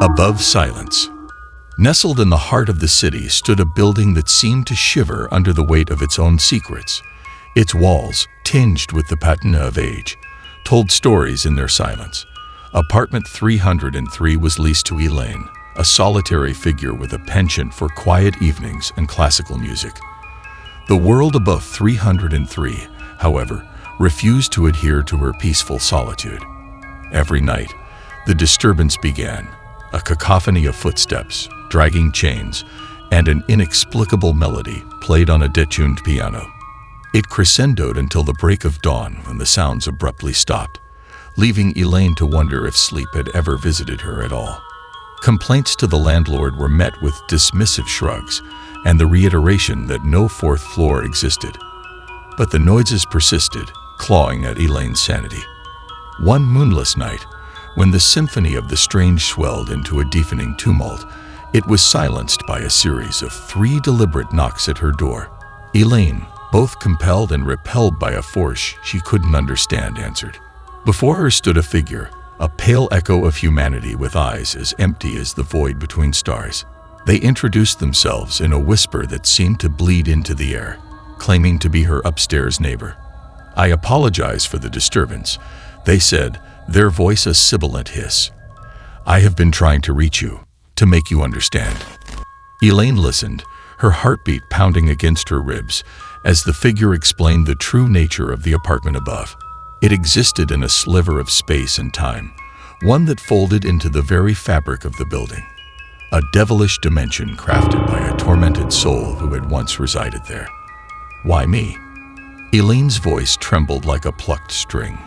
Above silence. Nestled in the heart of the city stood a building that seemed to shiver under the weight of its own secrets. Its walls, tinged with the patina of age, told stories in their silence. Apartment 303 was leased to Elaine, a solitary figure with a penchant for quiet evenings and classical music. The world above 303, however, refused to adhere to her peaceful solitude. Every night, the disturbance began, a cacophony of footsteps, dragging chains, and an inexplicable melody played on a detuned piano. It crescendoed until the break of dawn when the sounds abruptly stopped, leaving Elaine to wonder if sleep had ever visited her at all. Complaints to the landlord were met with dismissive shrugs and the reiteration that no fourth floor existed. But the noises persisted, clawing at Elaine's sanity. One moonless night, when the symphony of the strange swelled into a deafening tumult, it was silenced by a series of 3 deliberate knocks at her door. Elaine, both compelled and repelled by a force she couldn't understand, answered. Before her stood a figure, a pale echo of humanity with eyes as empty as the void between stars. They introduced themselves in a whisper that seemed to bleed into the air, claiming to be her upstairs neighbor. "I apologize for the disturbance," they said, their voice a sibilant hiss. "I have been trying to reach you, to make you understand." Elaine listened, her heartbeat pounding against her ribs, as the figure explained the true nature of the apartment above. It existed in a sliver of space and time, one that folded into the very fabric of the building. A devilish dimension crafted by a tormented soul who had once resided there. "Why me?" Elaine's voice trembled like a plucked string.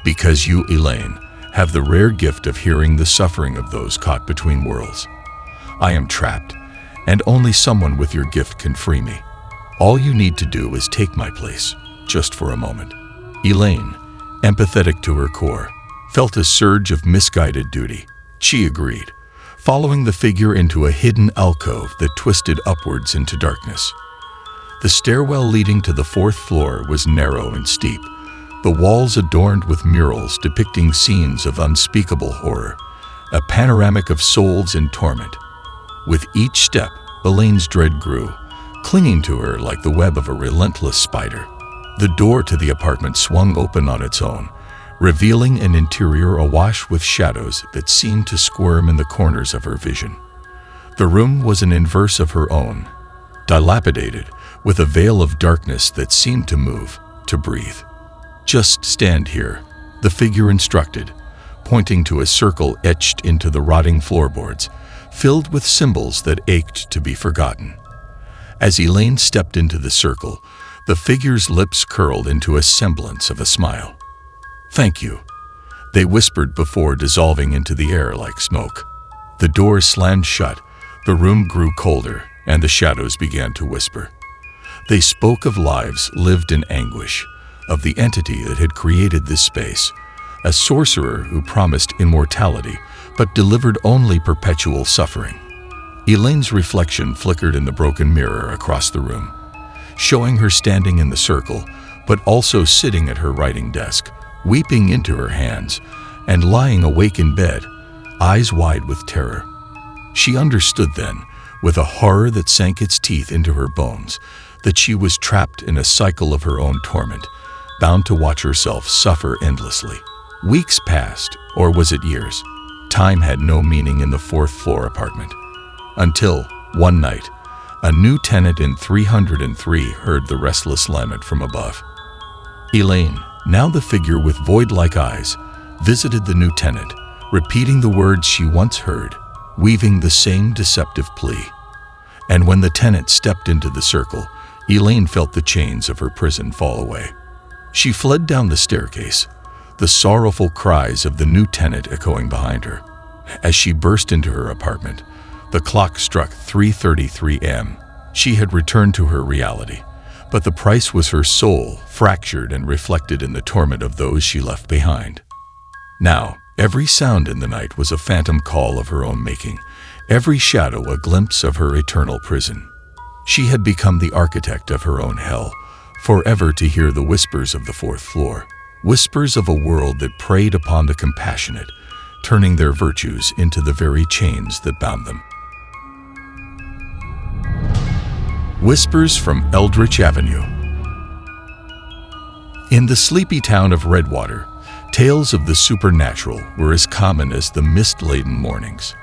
"Because you, Elaine, have the rare gift of hearing the suffering of those caught between worlds. I am trapped, and only someone with your gift can free me. All you need to do is take my place, just for a moment." Elaine, empathetic to her core, felt a surge of misguided duty. She agreed, following the figure into a hidden alcove that twisted upwards into darkness. The stairwell leading to the 4th floor was narrow and steep, the walls adorned with murals depicting scenes of unspeakable horror, a panoramic of souls in torment. With each step, Elaine's dread grew, clinging to her like the web of a relentless spider. The door to the apartment swung open on its own, revealing an interior awash with shadows that seemed to squirm in the corners of her vision. The room was an inverse of her own, dilapidated, with a veil of darkness that seemed to move, to breathe. "Just stand here," the figure instructed, pointing to a circle etched into the rotting floorboards, filled with symbols that ached to be forgotten. As Elaine stepped into the circle, the figure's lips curled into a semblance of a smile. "Thank you," they whispered before dissolving into the air like smoke. The door slammed shut, the room grew colder, and the shadows began to whisper. They spoke of lives lived in anguish, of the entity that had created this space, a sorcerer who promised immortality but delivered only perpetual suffering. Elaine's reflection flickered in the broken mirror across the room, showing her standing in the circle, but also sitting at her writing desk, weeping into her hands, and lying awake in bed, eyes wide with terror. She understood then, with a horror that sank its teeth into her bones, that she was trapped in a cycle of her own torment, bound to watch herself suffer endlessly. Weeks passed, or was it years? Time had no meaning in the 4th floor apartment. Until, one night, a new tenant in 303 heard the restless lament from above. Elaine, now the figure with void-like eyes, visited the new tenant, repeating the words she once heard, weaving the same deceptive plea. And when the tenant stepped into the circle, Elaine felt the chains of her prison fall away. She fled down the staircase, the sorrowful cries of the new tenant echoing behind her. As she burst into her apartment, the clock struck 3:33 a.m. She had returned to her reality, but the price was her soul, fractured and reflected in the torment of those she left behind. Now, every sound in the night was a phantom call of her own making, every shadow a glimpse of her eternal prison. She had become the architect of her own hell, forever to hear the whispers of the 4th floor, whispers of a world that preyed upon the compassionate, turning their virtues into the very chains that bound them. Whispers from Eldritch Avenue. In the sleepy town of Redwater, tales of the supernatural were as common as the mist-laden mornings.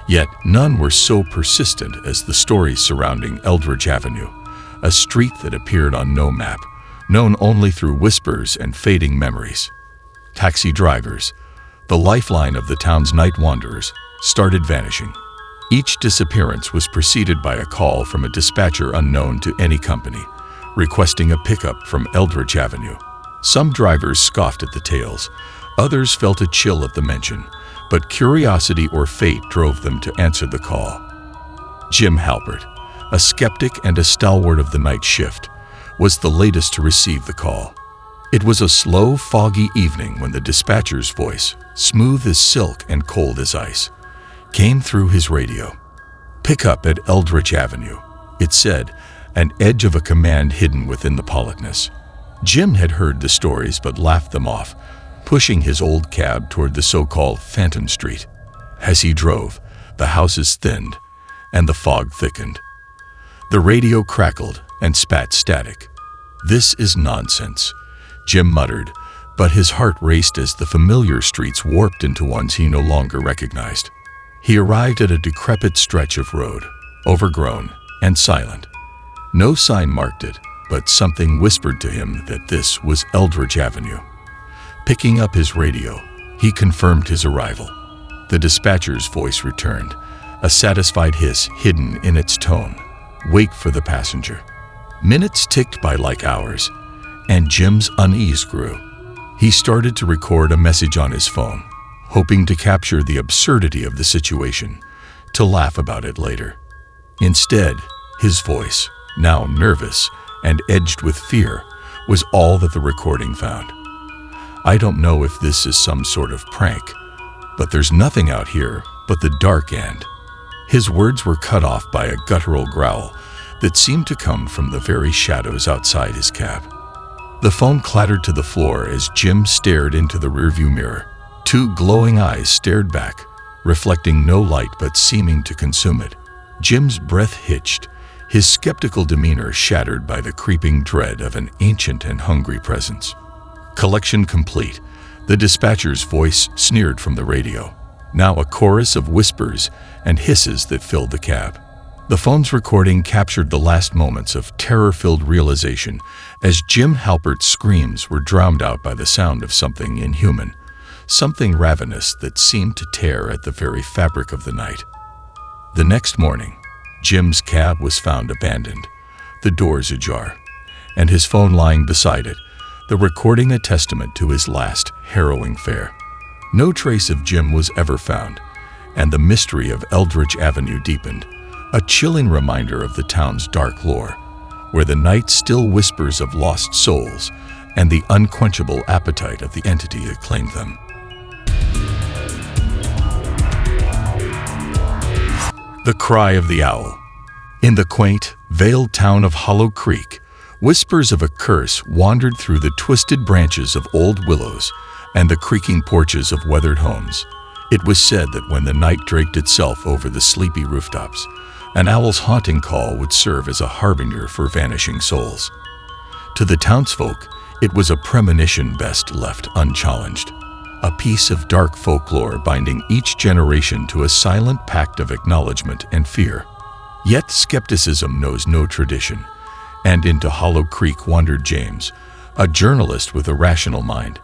Yet none were so persistent as the stories surrounding Eldritch Avenue, a street that appeared on no map, known only through whispers and fading memories. Taxi drivers, the lifeline of the town's night wanderers, started vanishing. Each disappearance was preceded by a call from a dispatcher unknown to any company, requesting a pickup from Eldritch Avenue. Some drivers scoffed at the tales, others felt a chill at the mention, but curiosity or fate drove them to answer the call. Jim Halpert, a skeptic and a stalwart of the night shift, was the latest to receive the call. It was a slow, foggy evening when the dispatcher's voice, smooth as silk and cold as ice, came through his radio. "Pick up at Eldritch Avenue," it said, an edge of a command hidden within the politeness. Jim had heard the stories but laughed them off, pushing his old cab toward the so-called Phantom Street. As he drove, the houses thinned and the fog thickened. The radio crackled and spat static. "This is nonsense," Jim muttered, but his heart raced as the familiar streets warped into ones he no longer recognized. He arrived at a decrepit stretch of road, overgrown and silent. No sign marked it, but something whispered to him that this was Eldritch Avenue. Picking up his radio, he confirmed his arrival. The dispatcher's voice returned, a satisfied hiss hidden in its tone. "Wait for the passenger." Minutes ticked by like hours, and Jim's unease grew. He started to record a message on his phone, hoping to capture the absurdity of the situation, to laugh about it later. Instead, his voice, now nervous and edged with fear, was all that the recording found. "I don't know if this is some sort of prank, but there's nothing out here but the dark end." His words were cut off by a guttural growl that seemed to come from the very shadows outside his cab. The phone clattered to the floor as Jim stared into the rearview mirror. Two glowing eyes stared back, reflecting no light but seeming to consume it. Jim's breath hitched, his skeptical demeanor shattered by the creeping dread of an ancient and hungry presence. Collection complete, the dispatcher's voice sneered from the radio, now a chorus of whispers and hisses that filled the cab. The phone's recording captured the last moments of terror-filled realization as Jim Halpert's screams were drowned out by the sound of something inhuman, something ravenous that seemed to tear at the very fabric of the night. The next morning, Jim's cab was found abandoned, the doors ajar, and his phone lying beside it, the recording a testament to his last harrowing fare. No trace of Jim was ever found, and the mystery of Eldritch Avenue deepened, a chilling reminder of the town's dark lore, where the night still whispers of lost souls and the unquenchable appetite of the entity that claimed them. The Cry of the Owl. In the quaint, veiled town of Hollow Creek, whispers of a curse wandered through the twisted branches of old willows and the creaking porches of weathered homes. It was said that when the night draped itself over the sleepy rooftops, an owl's haunting call would serve as a harbinger for vanishing souls. To the townsfolk, it was a premonition best left unchallenged, a piece of dark folklore binding each generation to a silent pact of acknowledgement and fear. Yet skepticism knows no tradition, and into Hollow Creek wandered James, a journalist with a rational mind,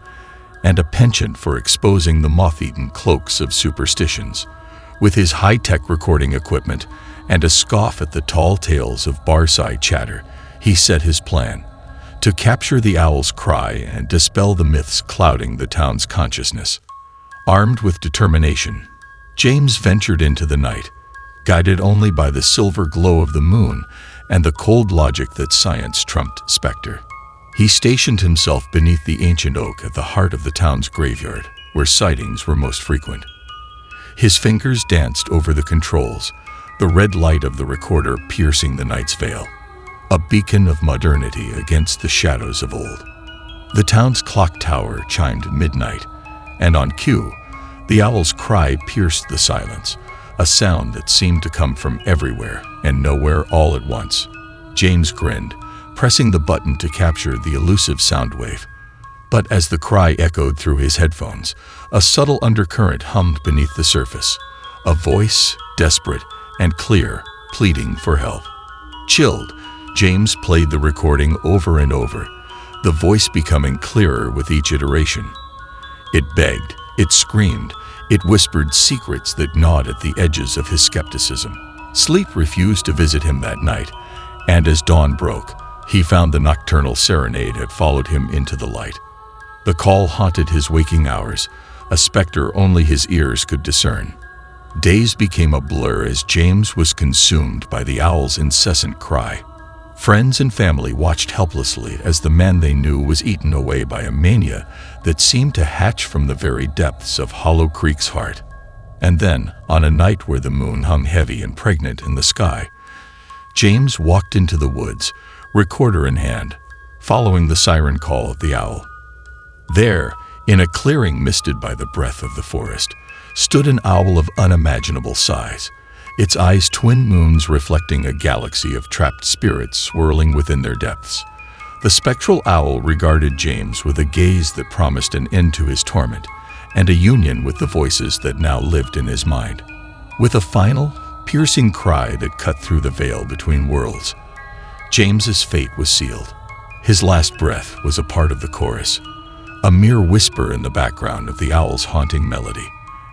and a penchant for exposing the moth-eaten cloaks of superstitions. With his high-tech recording equipment and a scoff at the tall tales of bar-side chatter, he set his plan to capture the owl's cry and dispel the myths clouding the town's consciousness. Armed with determination, James ventured into the night, guided only by the silver glow of the moon and the cold logic that science trumped specter. He stationed himself beneath the ancient oak at the heart of the town's graveyard, where sightings were most frequent. His fingers danced over the controls, the red light of the recorder piercing the night's veil, a beacon of modernity against the shadows of old. The town's clock tower chimed midnight, and on cue, The owl's cry pierced the silence, a sound that seemed to come from everywhere and nowhere all at once. James grinned, pressing the button to capture the elusive sound wave. But as the cry echoed through his headphones, a subtle undercurrent hummed beneath the surface, a voice, desperate and clear, pleading for help. Chilled, James played the recording over and over, the voice becoming clearer with each iteration. It begged, it screamed, it whispered secrets that gnawed at the edges of his skepticism. Sleep refused to visit him that night, and as dawn broke, he found the nocturnal serenade had followed him into the light. The call haunted his waking hours, a specter only his ears could discern. Days became a blur as James was consumed by the owl's incessant cry. Friends and family watched helplessly as the man they knew was eaten away by a mania that seemed to hatch from the very depths of Hollow Creek's heart. And then, on a night where the moon hung heavy and pregnant in the sky, James walked into the woods, recorder in hand, following the siren call of the owl. There, in a clearing misted by the breath of the forest, stood an owl of unimaginable size, its eyes twin moons reflecting a galaxy of trapped spirits swirling within their depths. The spectral owl regarded James with a gaze that promised an end to his torment and a union with the voices that now lived in his mind. With a final, piercing cry that cut through the veil between worlds, James's fate was sealed. His last breath was a part of the chorus, a mere whisper in the background of the owl's haunting melody.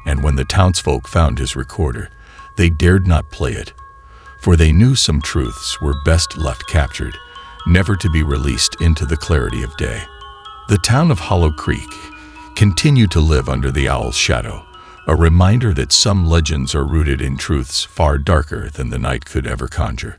And when the townsfolk found his recorder, they dared not play it, for they knew some truths were best left captured, never to be released into the clarity of day. The town of Hollow Creek continued to live under the owl's shadow, a reminder that some legends are rooted in truths far darker than the night could ever conjure.